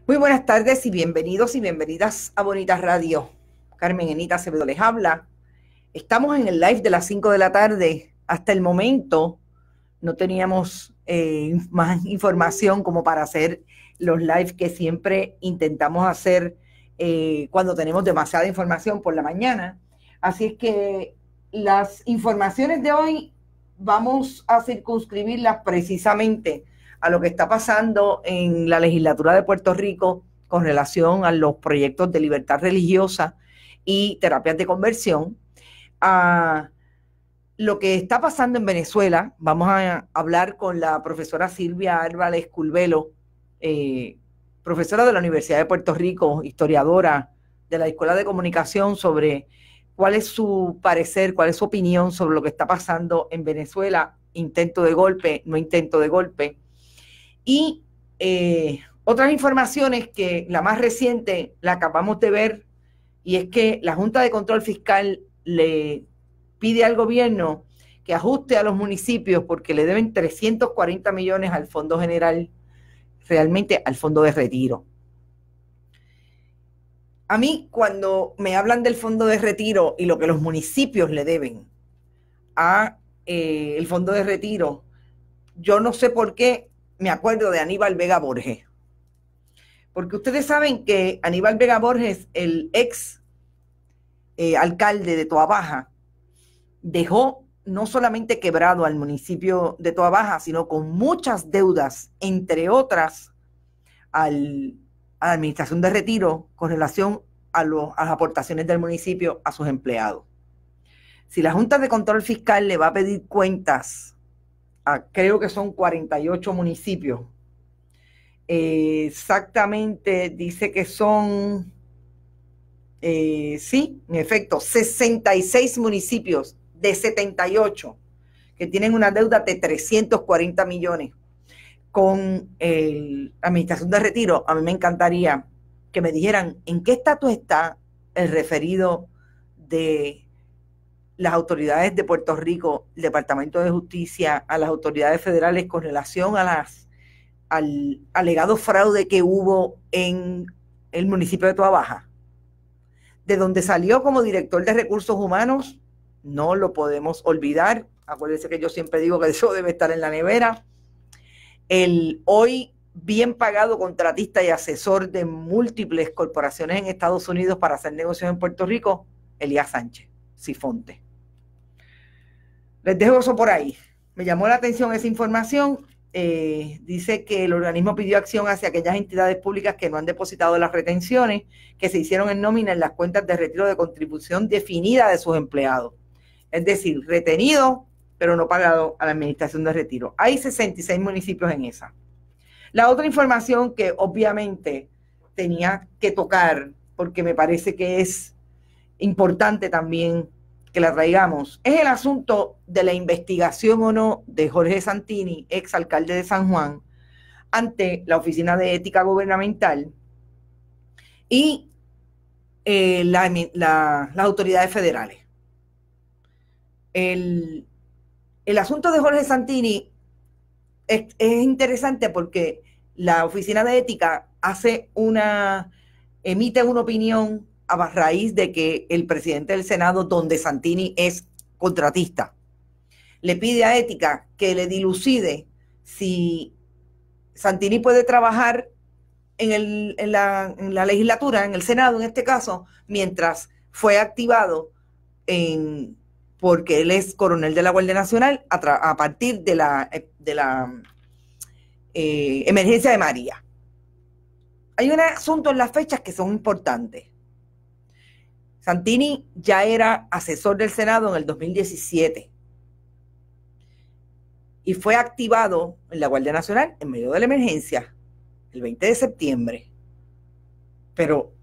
Muy buenas tardes y bienvenidos y bienvenidas a Bonita Radio. Carmen Enita Acevedo les habla. Estamos en el live de las 5 de la tarde. Hasta el momento no teníamos más información como para hacer los lives que siempre intentamos hacer cuando tenemos demasiada información por la mañana. Así es que las informaciones de hoy vamos a circunscribirlas precisamente a lo que está pasando en la legislatura de Puerto Rico con relación a los proyectos de libertad religiosa y terapias de conversión, a lo que está pasando en Venezuela. Vamos a hablar con la profesora Silvia Álvarez Curvelo, profesora de la Universidad de Puerto Rico, historiadora de la Escuela de Comunicación, sobre cuál es su parecer, cuál es su opinión sobre lo que está pasando en Venezuela, intento de golpe, no intento de golpe. Y otras informaciones que la más reciente la acabamos de ver, y es que la Junta de Control Fiscal le pide al gobierno que ajuste a los municipios porque le deben 340 millones al Fondo General, realmente al Fondo de Retiro. A mí, cuando me hablan del Fondo de Retiro y lo que los municipios le deben a el Fondo de Retiro, yo no sé por qué me acuerdo de Aníbal Vega Borges. Porque ustedes saben que Aníbal Vega Borges, el ex alcalde de Toabaja, dejó no solamente quebrado al municipio de Toabaja, sino con muchas deudas, entre otras a la administración de retiro con relación a las aportaciones del municipio a sus empleados. Si la Junta de Control Fiscal le va a pedir cuentas creo que son 48 municipios. Exactamente dice que son, sí, en efecto, 66 municipios de 78 que tienen una deuda de 340 millones con la administración de retiro. A mí me encantaría que me dijeran en qué estatus está el referido de las autoridades de Puerto Rico, el Departamento de Justicia, a las autoridades federales con relación a al alegado fraude que hubo en el municipio de Toabaja. De donde salió como director de recursos humanos, no lo podemos olvidar. Acuérdense que yo siempre digo que eso debe estar en la nevera. El hoy bien pagado contratista y asesor de múltiples corporaciones en Estados Unidos para hacer negocios en Puerto Rico, Elías Sánchez Sifonte. Les dejo eso por ahí. Me llamó la atención esa información. Dice que el organismo pidió acción hacia aquellas entidades públicas que no han depositado las retenciones que se hicieron en nómina en las cuentas de retiro de contribución definida de sus empleados. Es decir, retenido, pero no pagado a la administración de retiro. Hay 66 municipios en esa. La otra información que obviamente tenía que tocar, porque me parece que es importante también que la traigamos, es el asunto de la investigación o no de Jorge Santini, ex alcalde de San Juan, ante la Oficina de Ética Gubernamental y las autoridades federales. El asunto de Jorge Santini es interesante porque la Oficina de Ética emite una opinión a raíz de que el presidente del Senado, donde Santini es contratista, le pide a Ética que le dilucide si Santini puede trabajar en la legislatura, en el Senado en este caso, mientras fue activado porque él es coronel de la Guardia Nacional a partir de la emergencia de María. Hay un asunto en las fechas que son importantes. Santini ya era asesor del Senado en el 2017 y fue activado en la Guardia Nacional en medio de la emergencia el 20 de septiembre. Pero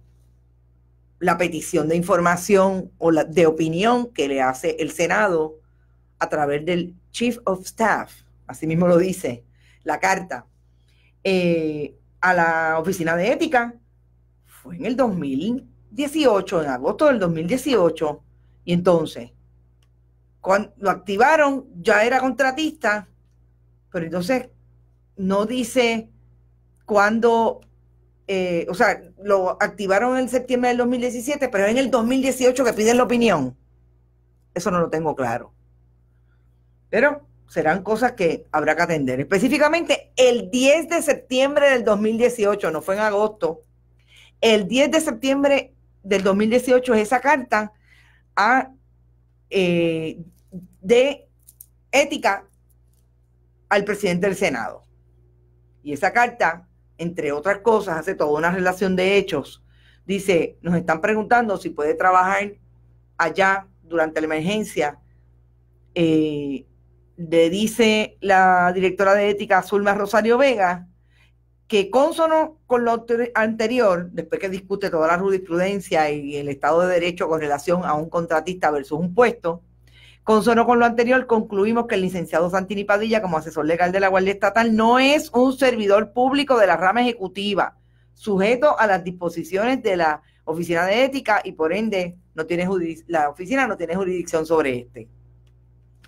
la petición de información o de opinión que le hace el Senado a través del Chief of Staff, así mismo lo dice la carta, a la Oficina de Ética, fue en el 2018, en agosto del 2018, y entonces, cuando lo activaron, ya era contratista, pero entonces no dice cuándo o sea, lo activaron en septiembre del 2017, pero es en el 2018 que piden la opinión. Eso no lo tengo claro. Pero serán cosas que habrá que atender. Específicamente, el 10 de septiembre del 2018, no fue en agosto, el 10 de septiembre del 2018 es esa carta de ética al presidente del Senado. Y esa carta, entre otras cosas, hace toda una relación de hechos. Dice, nos están preguntando si puede trabajar allá durante la emergencia. Le dice la directora de ética, Zulma Rosario Vega, que cónsono con lo anterior, después que discute toda la jurisprudencia y el Estado de Derecho con relación a un contratista versus un puesto, consono con lo anterior, concluimos que el licenciado Santini Padilla, como asesor legal de la Guardia Estatal, no es un servidor público de la rama ejecutiva, sujeto a las disposiciones de la Oficina de Ética y por ende la oficina no tiene jurisdicción sobre este.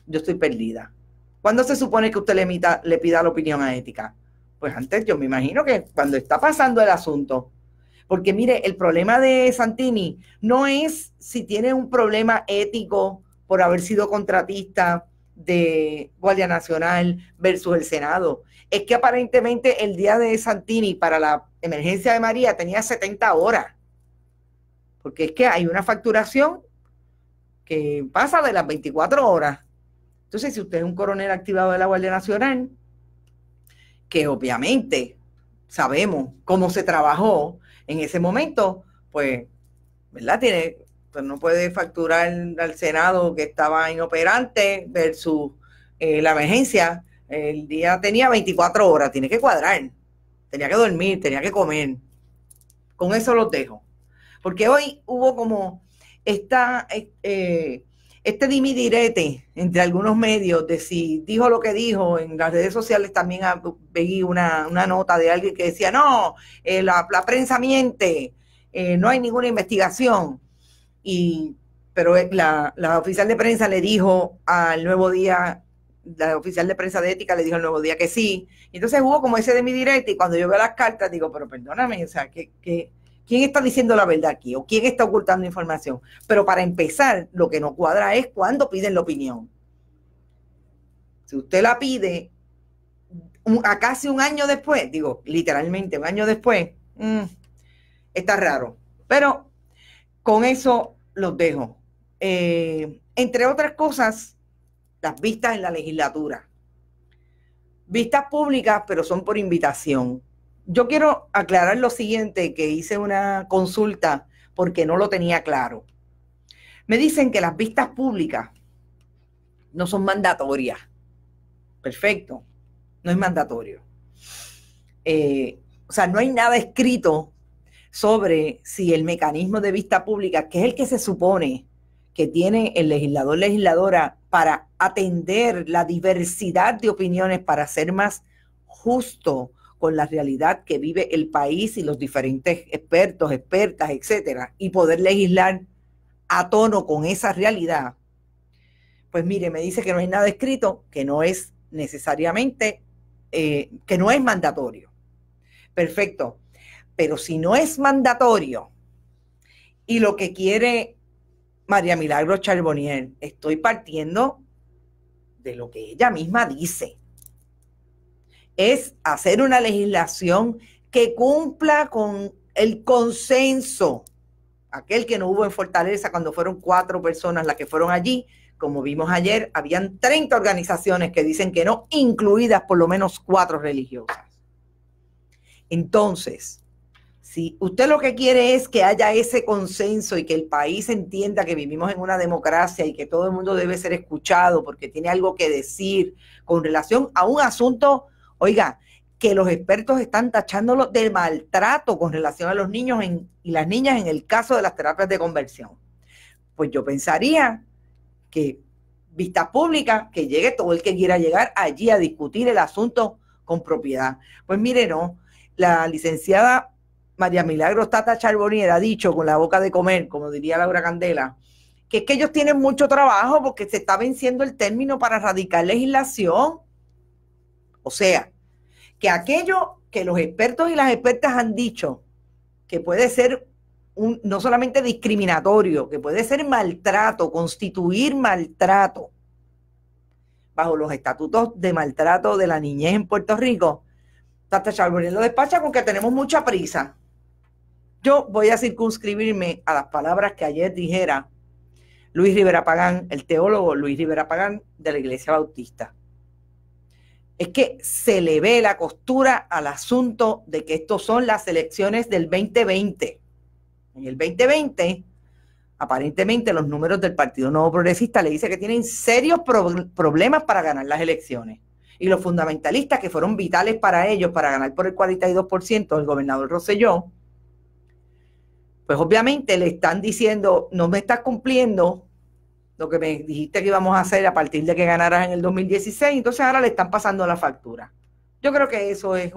Yo estoy perdida. ¿Cuándo se supone que usted le pida la opinión a ética? Pues antes, yo me imagino que cuando está pasando el asunto. Porque mire, el problema de Santini no es si tiene un problema ético por haber sido contratista de Guardia Nacional versus el Senado. Es que aparentemente el día de Santini para la emergencia de María tenía 70 horas. Porque es que hay una facturación que pasa de las 24 horas. Entonces, si usted es un coronel activado de la Guardia Nacional, que obviamente sabemos cómo se trabajó en ese momento, pues, ¿verdad? Pues no puede facturar al Senado que estaba inoperante versus la emergencia. El día tenía 24 horas, tiene que cuadrar, tenía que dormir, tenía que comer. Con eso los dejo. Porque hoy hubo como este dimidirete entre algunos medios de si dijo lo que dijo. En las redes sociales también veí una nota de alguien que decía, no, la prensa miente, no hay ninguna investigación. Pero la oficial de prensa le dijo al Nuevo Día, la oficial de prensa de ética le dijo al Nuevo Día que sí. Y entonces hubo como ese dimidirete y cuando yo veo las cartas digo, pero perdóname, o sea, ¿quién está diciendo la verdad aquí? ¿O quién está ocultando información? Pero para empezar, lo que no cuadra es cuándo piden la opinión. Si usted la pide a casi un año después, digo, literalmente un año después, está raro. Pero con eso los dejo. Entre otras cosas, las vistas en la legislatura. Vistas públicas, pero son por invitación. Yo quiero aclarar lo siguiente, que hice una consulta porque no lo tenía claro. Me dicen que las vistas públicas no son mandatorias. Perfecto, no es mandatorio. O sea, no hay nada escrito sobre si el mecanismo de vista pública, que es el que se supone que tiene el legislador, legisladora, para atender la diversidad de opiniones, para ser más justo con la realidad que vive el país y los diferentes expertos, expertas, etcétera, y poder legislar a tono con esa realidad. Pues mire, me dice que no hay nada escrito, que no es necesariamente, que no es mandatorio. Perfecto. Pero si no es mandatorio y lo que quiere María Milagros Charbonnier, estoy partiendo de lo que ella misma dice, es hacer una legislación que cumpla con el consenso, aquel que no hubo en Fortaleza cuando fueron 4 personas las que fueron allí. Como vimos ayer, habían 30 organizaciones que dicen que no, incluidas por lo menos 4 religiosas. Entonces, si usted lo que quiere es que haya ese consenso y que el país entienda que vivimos en una democracia y que todo el mundo debe ser escuchado porque tiene algo que decir con relación a un asunto, oiga, que los expertos están tachándolo de maltrato con relación a los niños y las niñas en el caso de las terapias de conversión. Pues yo pensaría que vistas públicas, que llegue todo el que quiera llegar allí a discutir el asunto con propiedad. Pues mire, no, la licenciada María Milagros Tata Charbonnier ha dicho con la boca de comer, como diría Laura Candela, que es que ellos tienen mucho trabajo porque se está venciendo el término para radicar legislación. O sea, que aquello que los expertos y las expertas han dicho que puede ser no solamente discriminatorio, que puede ser maltrato, constituir maltrato bajo los estatutos de maltrato de la niñez en Puerto Rico, Tata Charbonnier lo despacha con que tenemos mucha prisa. Yo voy a circunscribirme a las palabras que ayer dijera Luis Rivera Pagán, el teólogo Luis Rivera Pagán de la Iglesia Bautista. Es que se le ve la costura al asunto de que estos son las elecciones del 2020. En el 2020, aparentemente los números del Partido Nuevo Progresista le dicen que tienen serios problemas para ganar las elecciones. Y los fundamentalistas, que fueron vitales para ellos, para ganar por el 42%, el gobernador Rosselló, pues obviamente le están diciendo, no me estás cumpliendo lo que me dijiste que íbamos a hacer a partir de que ganaras en el 2016, entonces ahora le están pasando la factura. Yo creo que eso es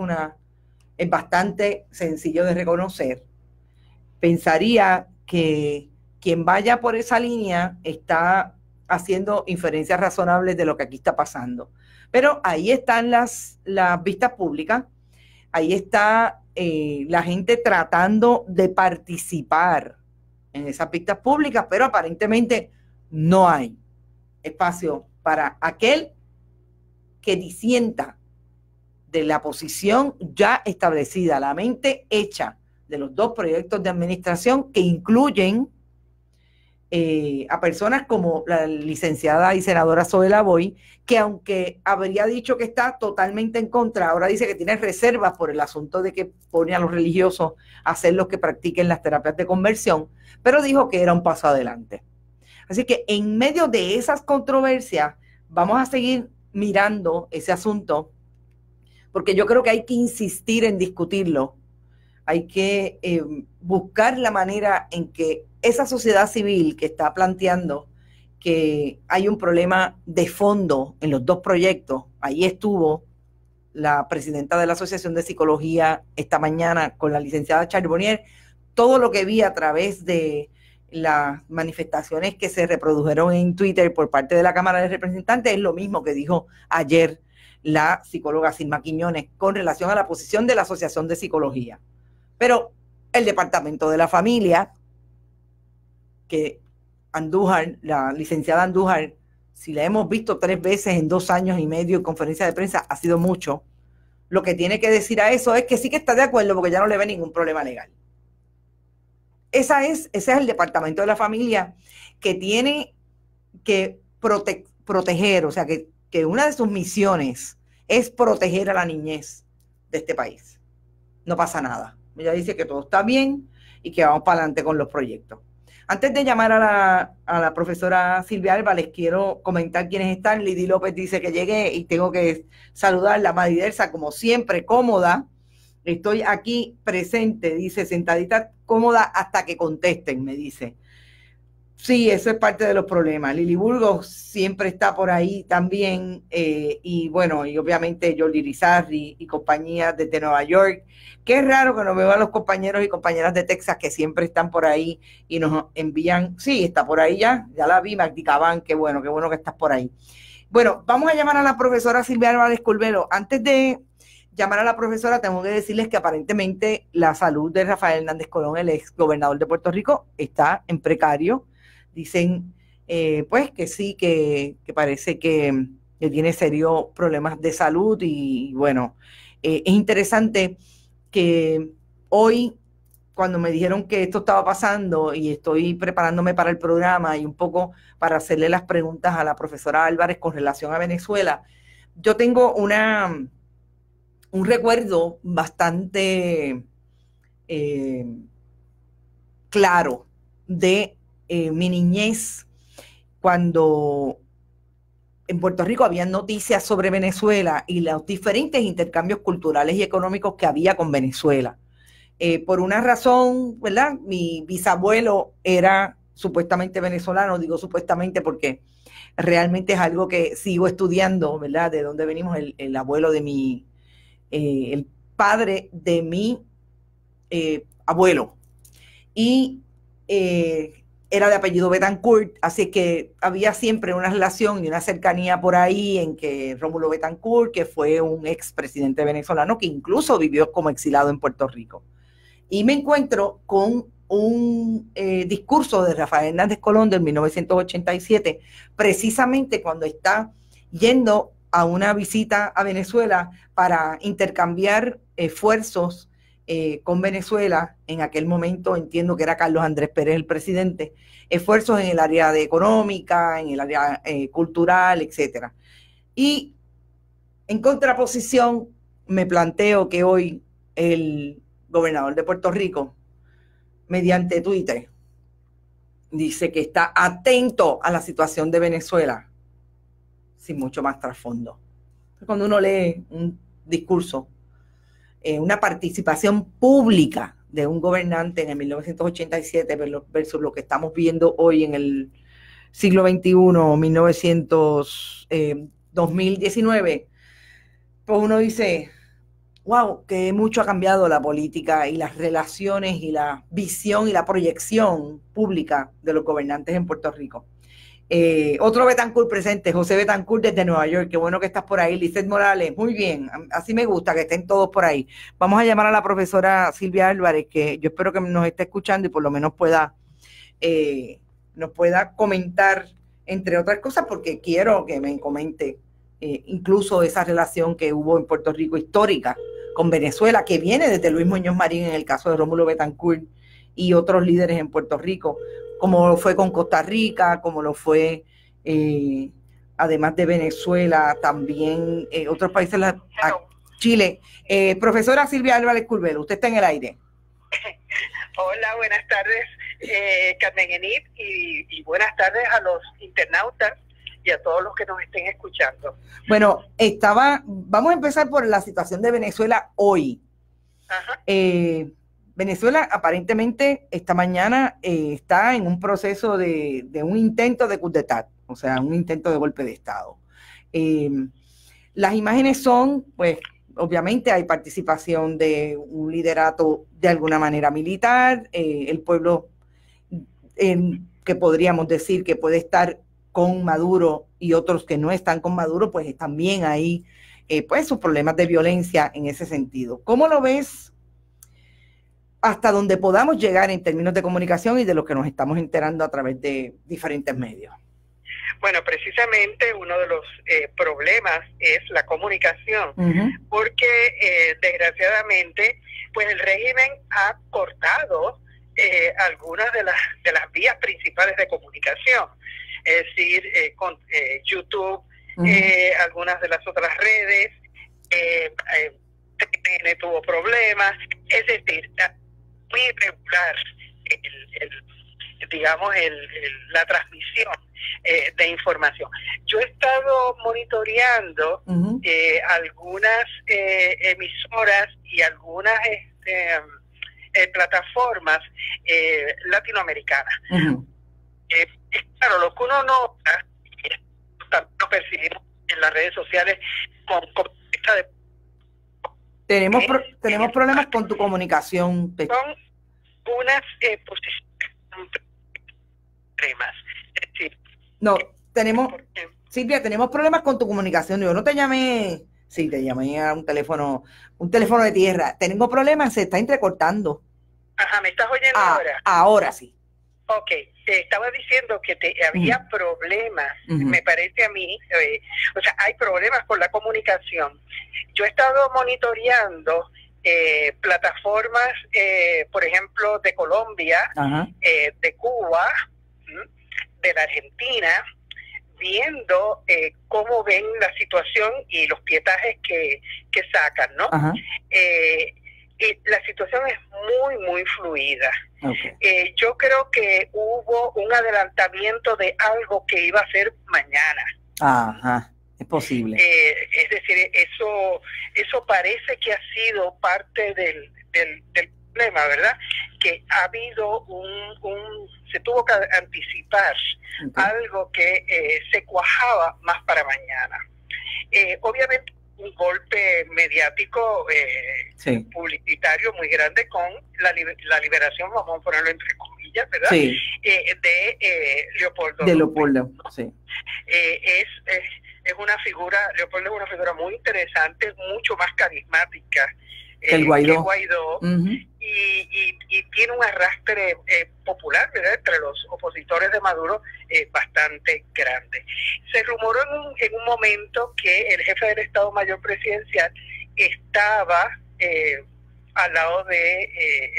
bastante sencillo de reconocer. Pensaría que quien vaya por esa línea está haciendo inferencias razonables de lo que aquí está pasando. Pero ahí están las vistas públicas, ahí está la gente tratando de participar en esas vistas públicas, pero aparentemente no hay espacio para aquel que disienta de la posición ya establecida, la mente hecha de los dos proyectos de administración que incluyen a personas como la licenciada y senadora Zoe Lavoy, que aunque habría dicho que está totalmente en contra, ahora dice que tiene reservas por el asunto de que pone a los religiosos a hacer los que practiquen las terapias de conversión, pero dijo que era un paso adelante. Así que en medio de esas controversias vamos a seguir mirando ese asunto, porque yo creo que hay que insistir en discutirlo. Hay que buscar la manera en que esa sociedad civil que está planteando que hay un problema de fondo en los dos proyectos, ahí estuvo la presidenta de la Asociación de Psicología esta mañana con la licenciada Charbonnier, todo lo que vi a través de las manifestaciones que se reprodujeron en Twitter por parte de la Cámara de Representantes es lo mismo que dijo ayer la psicóloga Silma Quiñones con relación a la posición de la Asociación de Psicología. Pero el Departamento de la Familia, que Andújar, la licenciada Andújar, si la hemos visto 3 veces en 2 años y medio en conferencia de prensa, ha sido mucho. Lo que tiene que decir a eso es que sí que está de acuerdo porque ya no le ve ningún problema legal. Ese es el Departamento de la Familia que tiene que proteger, o sea, que una de sus misiones es proteger a la niñez de este país. No pasa nada. Ella dice que todo está bien y que vamos para adelante con los proyectos. Antes de llamar a la profesora Silvia Alba, les quiero comentar quiénes están. Lidy López dice que llegué y tengo que saludarla. Maridelsa, como siempre, cómoda. Estoy aquí presente, dice, sentadita cómoda hasta que contesten, me dice. Sí, eso es parte de los problemas. Lili Burgos siempre está por ahí también. Y bueno, y obviamente Jordi Lizarri y compañía desde Nueva York. Qué raro que no veo a los compañeros y compañeras de Texas que siempre están por ahí y nos envían. Sí, está por ahí ya la vi, Magdi Cabán, qué bueno que estás por ahí. Bueno, vamos a llamar a la profesora Silvia Álvarez Curbelo. Antes de llamar a la profesora, tengo que decirles que aparentemente la salud de Rafael Hernández Colón, el ex gobernador de Puerto Rico, está en precario. Dicen, pues, que sí, que parece que tiene serios problemas de salud y bueno, es interesante que hoy, cuando me dijeron que esto estaba pasando y estoy preparándome para el programa y un poco para hacerle las preguntas a la profesora Álvarez con relación a Venezuela, yo tengo un recuerdo bastante claro de mi niñez, cuando en Puerto Rico había noticias sobre Venezuela y los diferentes intercambios culturales y económicos que había con Venezuela. Por una razón, ¿verdad? Mi bisabuelo era supuestamente venezolano, digo supuestamente porque realmente es algo que sigo estudiando, ¿verdad? De dónde venimos, el abuelo de mi, el padre de mi abuelo. Y era de apellido Betancourt, así que había siempre una relación y una cercanía por ahí en que Rómulo Betancourt, que fue un expresidente venezolano que incluso vivió como exilado en Puerto Rico. Y me encuentro con un discurso de Rafael Hernández Colón del 1987, precisamente cuando está yendo a una visita a Venezuela para intercambiar esfuerzos con Venezuela. En aquel momento entiendo que era Carlos Andrés Pérez el presidente, esfuerzos en el área de económica, en el área cultural, etcétera. Y en contraposición me planteo que hoy el gobernador de Puerto Rico, mediante Twitter, dice que está atento a la situación de Venezuela, sin mucho más trasfondo. Cuando uno lee un discurso, una participación pública de un gobernante en el 1987 versus lo que estamos viendo hoy en el siglo XXI, 2019, pues uno dice, wow, que mucho ha cambiado la política y las relaciones y la visión y la proyección pública de los gobernantes en Puerto Rico. Otro Betancourt presente, José Betancourt desde Nueva York. Qué bueno que estás por ahí. Lizeth Morales, muy bien, así me gusta que estén todos por ahí. Vamos a llamar a la profesora Silvia Álvarez, que yo espero que nos esté escuchando y por lo menos nos pueda comentar, entre otras cosas, porque quiero que me comente incluso esa relación que hubo en Puerto Rico histórica con Venezuela, que viene desde Luis Muñoz Marín en el caso de Rómulo Betancourt y otros líderes en Puerto Rico, como lo fue con Costa Rica, como lo fue, además de Venezuela, también otros países, Chile. Profesora Silvia Álvarez Curbelo, usted está en el aire. Hola, buenas tardes, Carmen Enid, y buenas tardes a los internautas y a todos los que nos estén escuchando. Bueno, vamos a empezar por la situación de Venezuela hoy. Ajá. Venezuela aparentemente esta mañana está en un proceso de un intento de coup d'etat, o sea, un intento de golpe de Estado. Las imágenes son, pues, obviamente hay participación de un liderato de alguna manera militar, el pueblo que podríamos decir que puede estar con Maduro y otros que no están con Maduro, pues están bien ahí, pues sus problemas de violencia en ese sentido. ¿Cómo lo ves hasta donde podamos llegar en términos de comunicación y de lo que nos estamos enterando a través de diferentes medios? Bueno, precisamente uno de los problemas es la comunicación, porque desgraciadamente, pues el régimen ha cortado algunas de las vías principales de comunicación, es decir, con YouTube, algunas de las otras redes, TN tuvo problemas, es decir, muy irregular la transmisión de información. Yo he estado monitoreando algunas emisoras y algunas plataformas latinoamericanas. Claro, lo que uno nota, también lo percibimos en las redes sociales con esta de... Tenemos problemas con tu comunicación. Son unas posiciones extremas. Es decir, no, Silvia, tenemos problemas con tu comunicación. Yo no te llamé, sí, te llamé a un teléfono de tierra. Tengo problemas, se está entrecortando. Ajá, ¿me estás oyendo ahora? Ahora sí. Ok, te estaba diciendo que había problemas, me parece a mí, o sea, hay problemas con la comunicación. Yo he estado monitoreando plataformas, por ejemplo, de Colombia, de Cuba, de la Argentina, viendo cómo ven la situación y los pietajes que sacan, ¿no? Y la situación es muy, muy fluida. Okay. Yo creo que hubo un adelantamiento de algo que iba a ser mañana. Ajá, es posible. Es decir, eso parece que ha sido parte del problema, ¿verdad? Que ha habido se tuvo que anticipar algo que se cuajaba más para mañana. Obviamente, un golpe mediático publicitario muy grande con la liberación, vamos a ponerlo entre comillas, comillas, ¿verdad? Sí. De Leopoldo. De Leopoldo, sí. Es una figura, Leopoldo es una figura muy interesante, mucho más carismática que el Guaidó, y tiene un arrastre popular, ¿verdad?, entre los opositores de Maduro bastante grande. Se rumoró en un momento que el jefe del Estado Mayor Presidencial estaba al lado de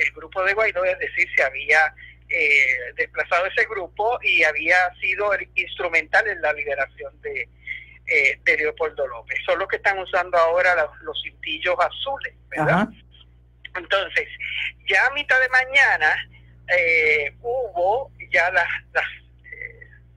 el grupo de Guaidó, es decir, se había desplazado ese grupo y había sido instrumental en la liberación de Leopoldo López. Son los que están usando ahora los cintillos azules, ¿verdad? Ajá. Entonces, ya a mitad de mañana hubo ya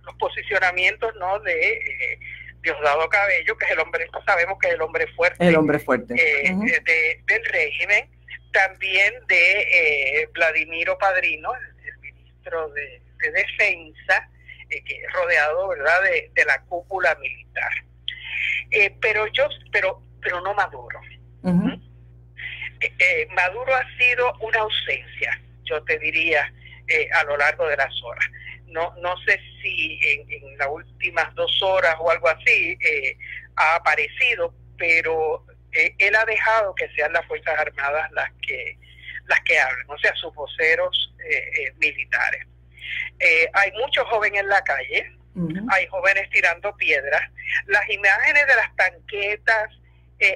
los posicionamientos, ¿no?, de Diosdado Cabello, que es el hombre, sabemos que es el hombre fuerte. El hombre fuerte. Del régimen. También de Vladimiro Padrino, el ministro de Defensa, que es rodeado, ¿verdad?, de la cúpula militar. Pero no Maduro. Maduro ha sido una ausencia, yo te diría, a lo largo de las horas. No sé si en las últimas 2 horas o algo así ha aparecido, pero él ha dejado que sean las Fuerzas Armadas las que hablen, o sea, sus voceros militares. Hay muchos jóvenes en la calle, hay jóvenes tirando piedras, las imágenes de las tanquetas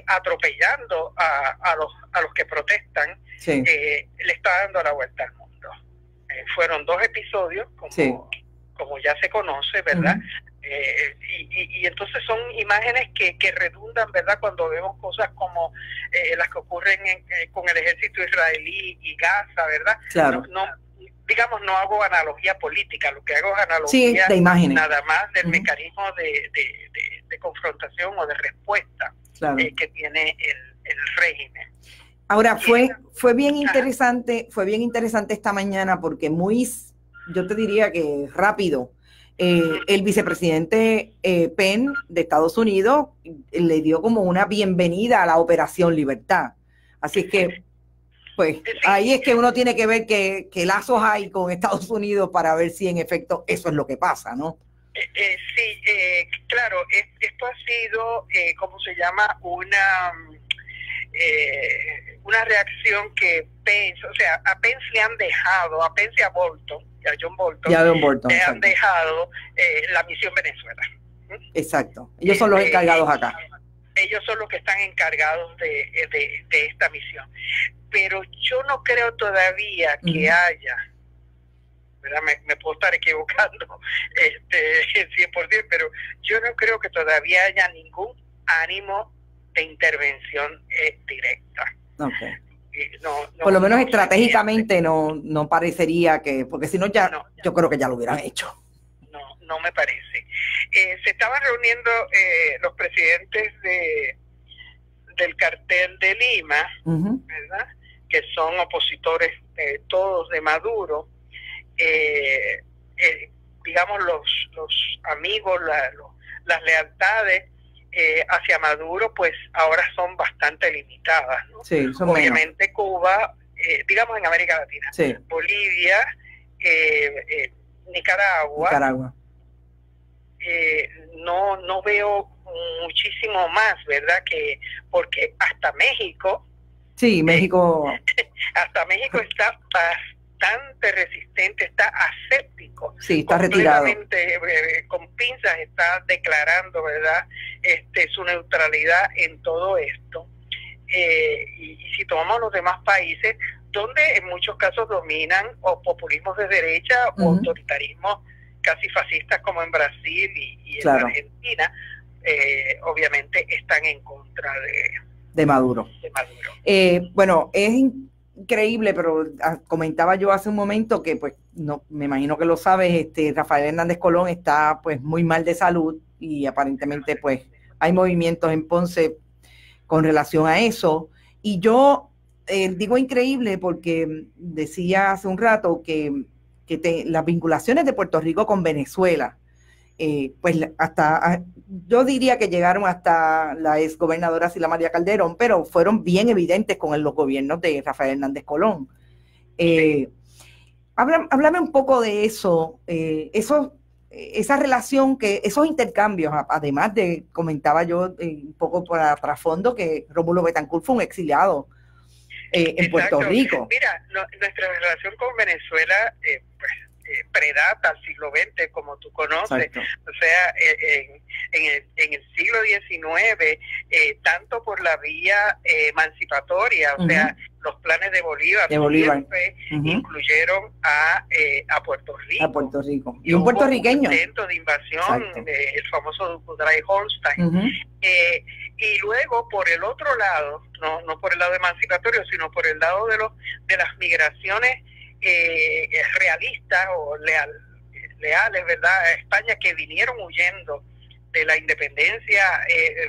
atropellando a los que protestan, sí, le está dando la vuelta al mundo. Fueron 2 episodios, como ya se conoce, ¿verdad? Y entonces son imágenes que redundan, ¿verdad?, cuando vemos cosas como las que ocurren con el ejército israelí y Gaza, ¿verdad? Claro. Digamos, no hago analogía política, lo que hago es analogía de imágenes, nada más del mecanismo de confrontación o de respuesta, claro, que tiene el régimen. Ahora, fue bien interesante esta mañana porque yo te diría que rápido, el vicepresidente Penn de Estados Unidos le dio como una bienvenida a la Operación Libertad. Así es que, pues, ahí es que uno tiene que ver que lazos hay con Estados Unidos para ver si en efecto eso es lo que pasa, ¿no? Sí, claro, esto ha sido, ¿cómo se llama? Una reacción que Pence, o sea, a Pence le han dejado, a Pence y a John Bolton, le han dejado la misión Venezuela. Exacto, ellos son los encargados acá. Ellos son los que están encargados de esta misión. Pero yo no creo todavía que haya, ¿verdad? Me puedo estar equivocando 100%, pero yo no creo que todavía haya ningún ánimo de intervención directa. Okay. Por lo menos estratégicamente no parecería que, porque si no ya, yo creo que ya lo hubieran hecho. No me parece. Se estaban reuniendo los presidentes del cartel de Lima, ¿verdad?, que son opositores todos de Maduro, digamos los amigos, las lealtades hacia Maduro, pues ahora son bastante limitadas, ¿no? Sí, son obviamente menos. Cuba, digamos en América Latina, sí, Bolivia, Nicaragua. No veo muchísimo más, ¿verdad? Porque hasta México, sí, México, hasta México está bastante resistente, está aséptico, sí, está retirado, con pinzas está declarando, ¿verdad?, su neutralidad en todo esto. Y si tomamos los demás países, donde en muchos casos dominan o populismos de derecha o autoritarismos casi fascistas como en Brasil y en Argentina, obviamente están en contra de Maduro. Bueno, es increíble, pero comentaba yo hace un momento que, pues, no, me imagino que lo sabes, Rafael Hernández Colón está, pues, muy mal de salud y aparentemente, pues, hay movimientos en Ponce con relación a eso. Y yo digo increíble porque decía hace un rato que las vinculaciones de Puerto Rico con Venezuela, pues yo diría que llegaron hasta la exgobernadora Sila María Calderón, pero fueron bien evidentes con los gobiernos de Rafael Hernández Colón. Háblame un poco de eso, esa relación, esos intercambios, además de, comentaba yo un poco por trasfondo, que Rómulo Betancourt fue un exiliado en Puerto Rico. Mira, nuestra relación con Venezuela predata al siglo XX, como tú conoces. Exacto. O sea, en el siglo XIX, tanto por la vía emancipatoria, o sea, los planes de Bolívar siempre incluyeron a Puerto Rico. A Puerto Rico. Y un puertorriqueño. Un intento de invasión, el famoso Dudley-Holstein. Y luego, por el otro lado, no por el lado emancipatorio, sino por el lado de las migraciones realistas o leales, ¿verdad?, a España, que vinieron huyendo de la independencia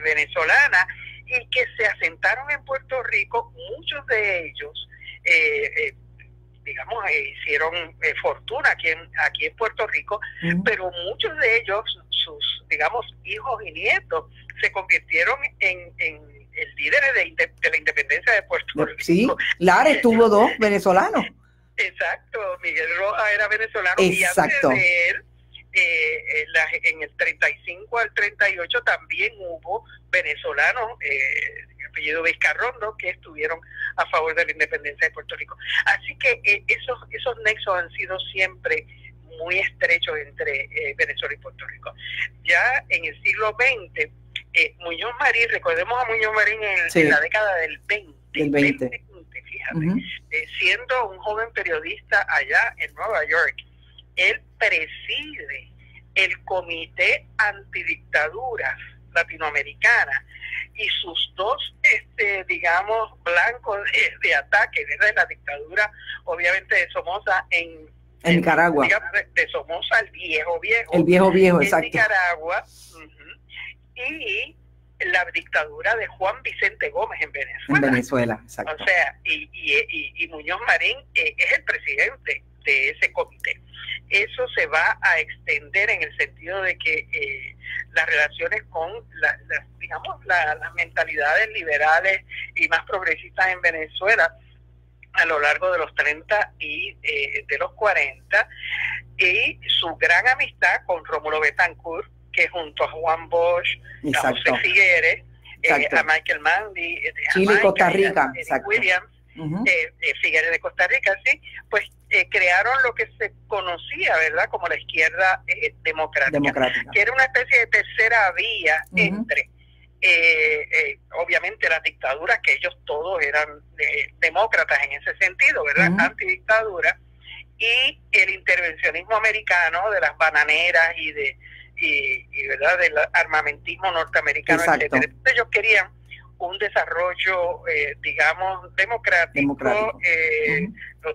venezolana y que se asentaron en Puerto Rico. Muchos de ellos, digamos, hicieron fortuna aquí en Puerto Rico, pero muchos de ellos, sus, digamos, hijos y nietos, se convirtieron en líderes de la independencia de Puerto Rico. Sí, Lares tuvo 2 venezolanos. Exacto, Miguel Rojas era venezolano. Exacto. Y antes de él, en el 35 al 38 también hubo venezolanos de apellido Vizcarrondo que estuvieron a favor de la independencia de Puerto Rico. Así que esos nexos han sido siempre muy estrechos entre Venezuela y Puerto Rico. Ya en el siglo XX, Muñoz Marín, recordemos a Muñoz Marín en la década del 20. Fíjate, siendo un joven periodista allá en Nueva York, él preside el Comité Antidictaduras Latinoamericanas, y sus 2, digamos, blancos de ataque desde la dictadura, obviamente de Somoza en Nicaragua, digamos, de Somoza el viejo, exacto, en Nicaragua, y la dictadura de Juan Vicente Gómez en Venezuela. Exacto. O sea, y Muñoz Marín es el presidente de ese comité. Eso se va a extender en el sentido de que las relaciones con las mentalidades liberales y más progresistas en Venezuela a lo largo de los 30 y de los 40, y su gran amistad con Rómulo Betancourt, que junto a Juan Bosch, a José Figueres, a Michael Mandy, Chile, Costa Rica, Williams, Figueres de Costa Rica, sí, pues crearon lo que se conocía, ¿verdad?, como la izquierda democrática, que era una especie de tercera vía entre, obviamente, las dictaduras, que ellos todos eran demócratas en ese sentido, ¿verdad?, antidictadura, y el intervencionismo americano de las bananeras y verdad, del armamentismo norteamericano, etcétera. Entonces ellos querían un desarrollo, digamos, democrático.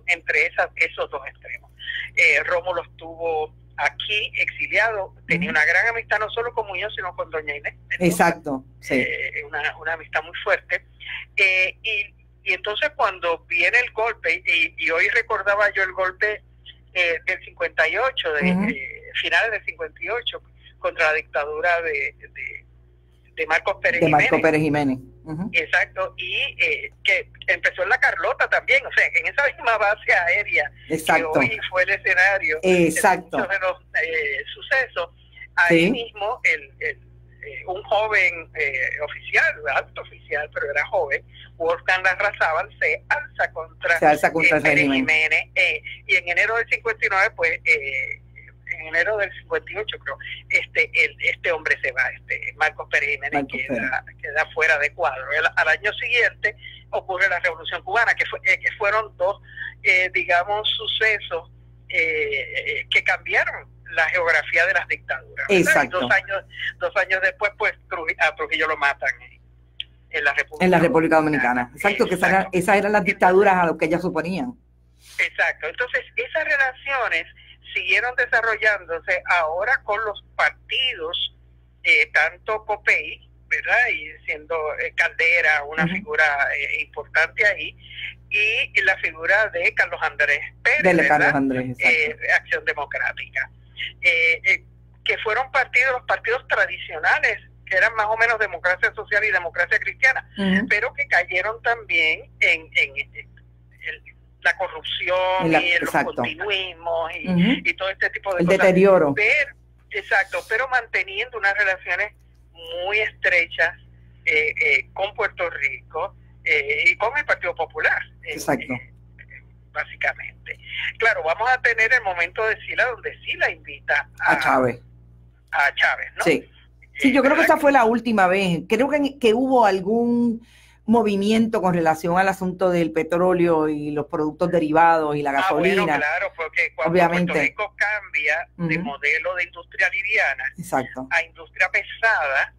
Entre esos 2 extremos. Rómulo estuvo aquí exiliado, tenía una gran amistad no solo con Muñoz, sino con doña Inés. Exacto, sí. Una amistad muy fuerte. Y entonces cuando viene el golpe, y hoy recordaba yo el golpe del 58, finales del 58, contra la dictadura de Marcos Pérez Jiménez. Exacto, y que empezó en la Carlota también, o sea, en esa misma base aérea. Exacto. Que hoy fue el escenario. Exacto. De muchos de los sucesos. Ahí mismo un joven oficial, alto oficial, pero era joven, Wolfgang Larrazábal, se alza contra Pérez Jiménez, y en enero del 59, pues en enero del 58 creo, este hombre se va, Marcos Pérez Jiménez queda fuera de cuadro. Al año siguiente ocurre la Revolución Cubana, que fueron 2, digamos, sucesos que cambiaron la geografía de las dictaduras. Exacto. 2 años después, pues a Trujillo lo matan en la República Dominicana. Exacto, que esas eran las dictaduras a lo que ellas suponían. Exacto. Entonces, esas relaciones siguieron desarrollándose ahora con los partidos, tanto COPEI, ¿verdad?, y siendo Caldera una figura importante ahí, y la figura de Carlos Andrés Pérez, Carlos Andrés, Acción Democrática, que fueron los partidos tradicionales, que eran más o menos Democracia Social y Democracia Cristiana, pero que cayeron también la corrupción y los continuismos y todo este tipo de el cosas. Deterioro. Pero manteniendo unas relaciones muy estrechas con Puerto Rico y con el Partido Popular. Exacto. Básicamente. Claro, vamos a tener el momento de Sila donde Sila invita a Chávez. A Chávez, ¿no? Sí. Sí, yo creo que esa fue la última vez. Creo que hubo algún movimiento con relación al asunto del petróleo y los productos derivados y la gasolina. Bueno, claro, porque cuando obviamente Puerto Rico cambia de modelo de industria liviana a industria pesada,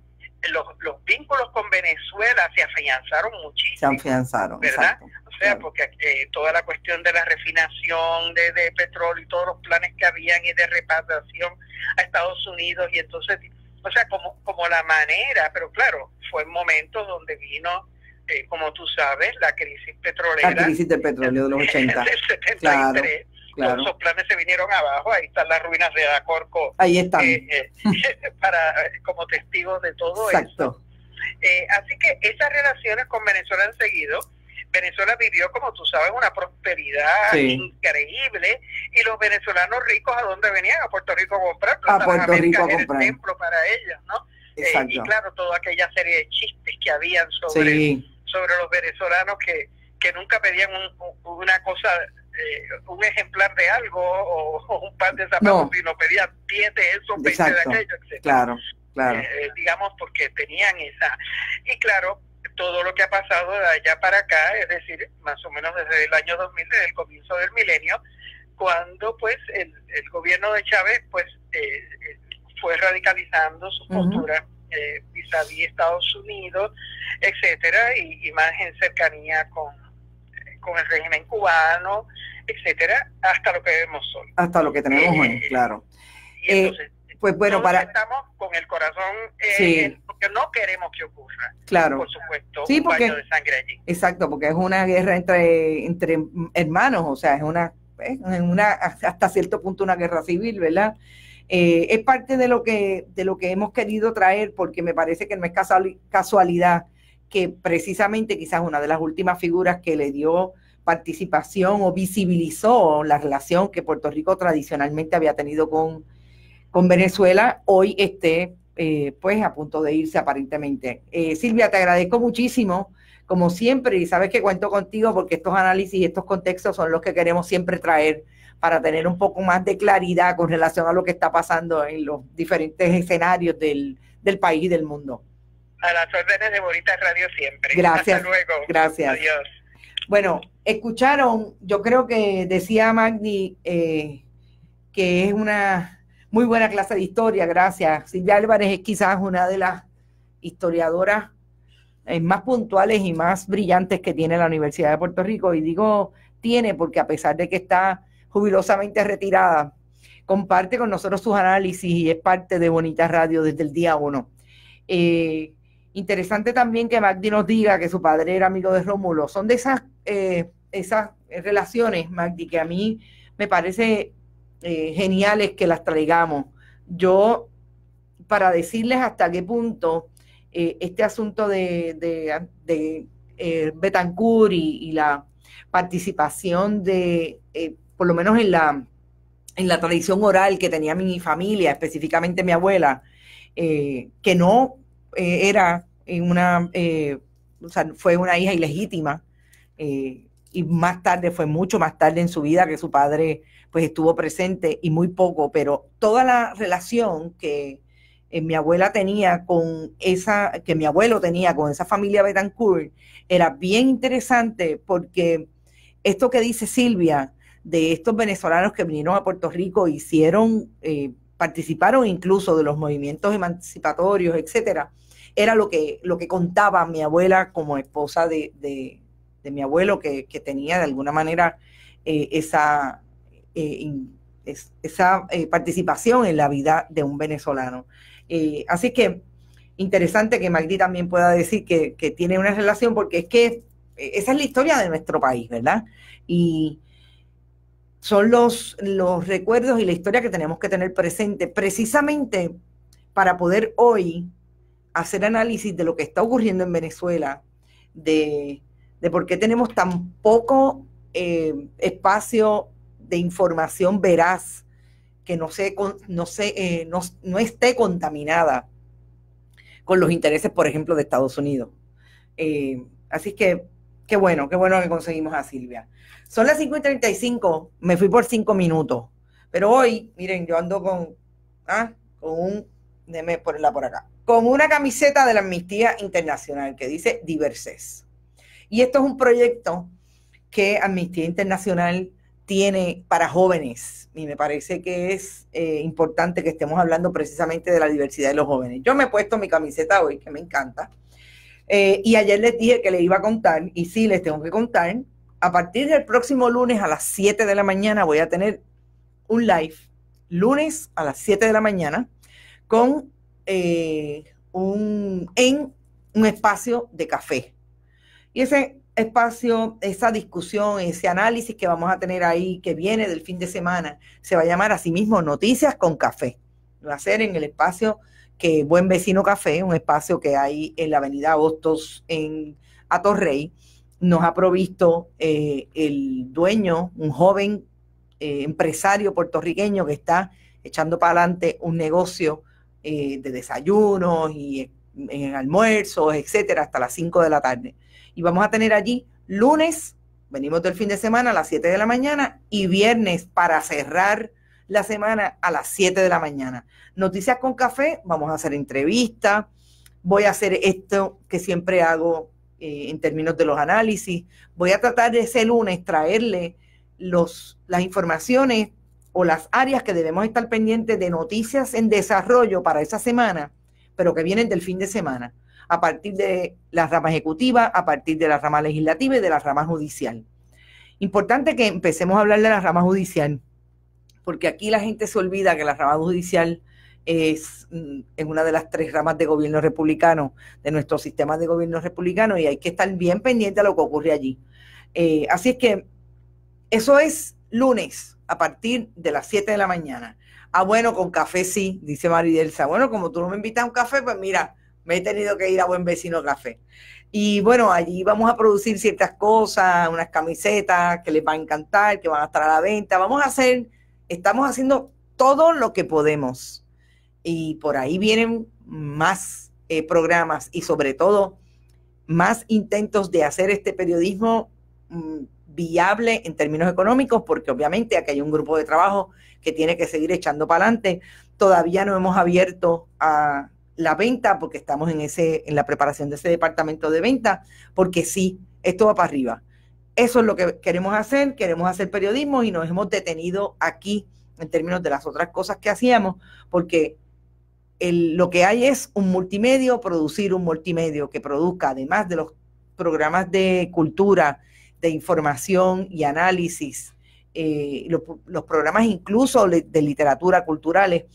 los vínculos con Venezuela se afianzaron muchísimo. Se afianzaron, ¿verdad? Exacto. O sea, porque toda la cuestión de la refinación de petróleo y todos los planes que habían y de repatriación a Estados Unidos, y entonces, o sea, como la manera, pero claro, fue en momentos donde vino, como tú sabes, la crisis petrolera. La crisis del petróleo de los 80. Del 73. Claro. Todos esos planes se vinieron abajo, ahí están las ruinas de Acorco. Ahí están. Como testigos de todo Exacto. eso. Así que esas relaciones con Venezuela han seguido. Venezuela vivió, como tú sabes, una prosperidad increíble, y los venezolanos ricos, ¿a dónde venían? A Puerto Rico a comprar. A Puerto Rico a comprar. Era el templo para ellos, ¿no? Exacto. Y claro, toda aquella serie de chistes que habían sobre los venezolanos que nunca pedían una cosa, un ejemplar de algo o un par de zapatos, sino pedían 10 de esos, 20 de aquello, etc. Claro. Digamos, porque tenían esa. Y claro, todo lo que ha pasado de allá para acá, es decir, más o menos desde el año 2000, desde el comienzo del milenio, cuando pues el gobierno de Chávez pues fue radicalizando su postura vis-a-vis Estados Unidos, etcétera, y más en cercanía con el régimen cubano, etcétera, hasta lo que vemos hoy. Hasta lo que tenemos hoy, claro. Y entonces, pues bueno, estamos con el corazón, porque no queremos que ocurra. Claro. Por supuesto, un baño de sangre allí. Exacto, porque es una guerra entre hermanos, o sea, es una hasta cierto punto una guerra civil, ¿verdad? Es parte de lo que hemos querido traer, porque me parece que no es casualidad que precisamente quizás una de las últimas figuras que le dio participación o visibilizó la relación que Puerto Rico tradicionalmente había tenido con Venezuela, hoy esté pues a punto de irse aparentemente. Silvia, te agradezco muchísimo, como siempre, y sabes que cuento contigo porque estos análisis y estos contextos son los que queremos siempre traer para tener un poco más de claridad con relación a lo que está pasando en los diferentes escenarios del país y del mundo. A las órdenes de Bonita Radio siempre. Gracias. Hasta luego. Gracias. Adiós. Bueno, escucharon, yo creo que decía Magdi que es una muy buena clase de historia, gracias. Silvia Álvarez es quizás una de las historiadoras más puntuales y más brillantes que tiene la Universidad de Puerto Rico, y digo tiene porque a pesar de que está jubilosamente retirada, comparte con nosotros sus análisis y es parte de Bonita Radio desde el día 1. Interesante también que Magdi nos diga que su padre era amigo de Rómulo. Son de esas relaciones, Magdi, que a mí me parece geniales que las traigamos. Yo, para decirles hasta qué punto este asunto de Betancourt y la participación por lo menos en la tradición oral que tenía mi familia, específicamente mi abuela, que no era o sea, fue una hija ilegítima, y más tarde, fue mucho más tarde en su vida que su padre pues estuvo presente y muy poco, pero toda la relación que mi abuela tenía que mi abuelo tenía con esa familia Betancourt era bien interesante, porque esto que dice Silvia de estos venezolanos que vinieron a Puerto Rico, participaron incluso de los movimientos emancipatorios, etcétera, era lo que contaba mi abuela como esposa de mi abuelo, que tenía de alguna manera esa participación en la vida de un venezolano. Así que interesante que Magdi también pueda decir que tiene una relación, porque es que esa es la historia de nuestro país, ¿verdad? Y son los recuerdos y la historia que tenemos que tener presente precisamente para poder hoy hacer análisis de lo que está ocurriendo en Venezuela, de por qué tenemos tan poco espacio de información veraz, que no esté contaminada con los intereses, por ejemplo, de Estados Unidos. Así que, qué bueno que conseguimos a Silvia. Son las 5:35, me fui por 5 minutos, pero hoy, miren, yo ando déjeme ponerla por acá, con una camiseta de la Amnistía Internacional que dice Diverses. Y esto es un proyecto que Amnistía Internacional tiene para jóvenes, y me parece que es importante que estemos hablando precisamente de la diversidad de los jóvenes. Yo me he puesto mi camiseta hoy, que me encanta, y ayer les dije que les iba a contar, y sí, les tengo que contar. A partir del próximo lunes a las 7 de la mañana voy a tener un live, lunes a las 7 de la mañana, con un espacio de café. Y ese espacio, esa discusión, ese análisis que vamos a tener ahí, que viene del fin de semana, se va a llamar así mismo Noticias con Café. Va a ser en el espacio que Buen Vecino Café, un espacio que hay en la avenida Hostos en Atorrey. Nos ha provisto el dueño, un joven empresario puertorriqueño que está echando para adelante un negocio de desayunos y en almuerzos, etcétera, hasta las 5 de la tarde. Y vamos a tener allí lunes, venimos del fin de semana a las 7 de la mañana, y viernes para cerrar la semana a las 7 de la mañana. Noticias con Café, vamos a hacer entrevistas, voy a hacer esto que siempre hago en términos de los análisis. Voy a tratar de ese lunes traerle las informaciones o las áreas que debemos estar pendientes de noticias en desarrollo para esa semana, pero que vienen del fin de semana, a partir de la rama ejecutiva, a partir de la rama legislativa y de la rama judicial. Importante que empecemos a hablar de la rama judicial, porque aquí la gente se olvida que la rama judicial es una de las 3 ramas de gobierno republicano, de nuestro sistema de gobierno republicano, y hay que estar bien pendiente a lo que ocurre allí. Así es que eso es lunes, a partir de las 7 de la mañana. Bueno, con café sí, dice Maridelsa. Bueno, como tú no me invitas a un café, pues mira, me he tenido que ir a Buen Vecino Café. Y bueno, allí vamos a producir ciertas cosas, unas camisetas que les va a encantar, que van a estar a la venta. Estamos haciendo todo lo que podemos. Y por ahí vienen más programas y sobre todo más intentos de hacer este periodismo viable en términos económicos, porque obviamente aquí hay un grupo de trabajo que tiene que seguir echando para adelante. Todavía no hemos abierto a la venta porque estamos en la preparación de ese departamento de venta, porque sí, esto va para arriba. Eso es lo que queremos hacer periodismo, y nos hemos detenido aquí en términos de las otras cosas que hacíamos, porque lo que hay es un multimedio, producir un multimedio que produzca, además de los programas de cultura, de información y análisis, los programas incluso de literatura culturales.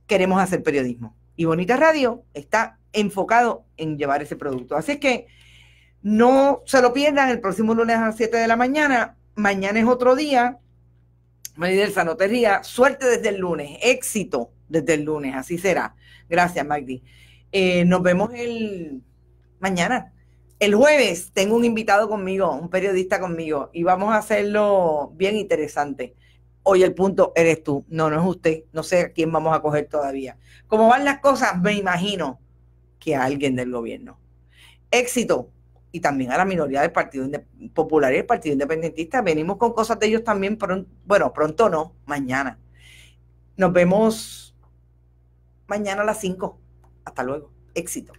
Queremos hacer periodismo. Y Bonita Radio está enfocado en llevar ese producto. Así es que no se lo pierdan el próximo lunes a las 7 de la mañana. Mañana es otro día. Maridelsa, no te rías. Suerte desde el lunes. Éxito desde el lunes. Así será. Gracias, Magdi. Nos vemos mañana. El jueves tengo un invitado conmigo, un periodista conmigo, y vamos a hacerlo bien interesante. Hoy el punto eres tú, no es usted, no sé a quién vamos a coger todavía. Como van las cosas, me imagino que a alguien del gobierno. Éxito, y también a la minoría del Partido Popular y el Partido Independentista. Venimos con cosas de ellos también, pronto no, mañana. Nos vemos mañana a las 5. Hasta luego. Éxito.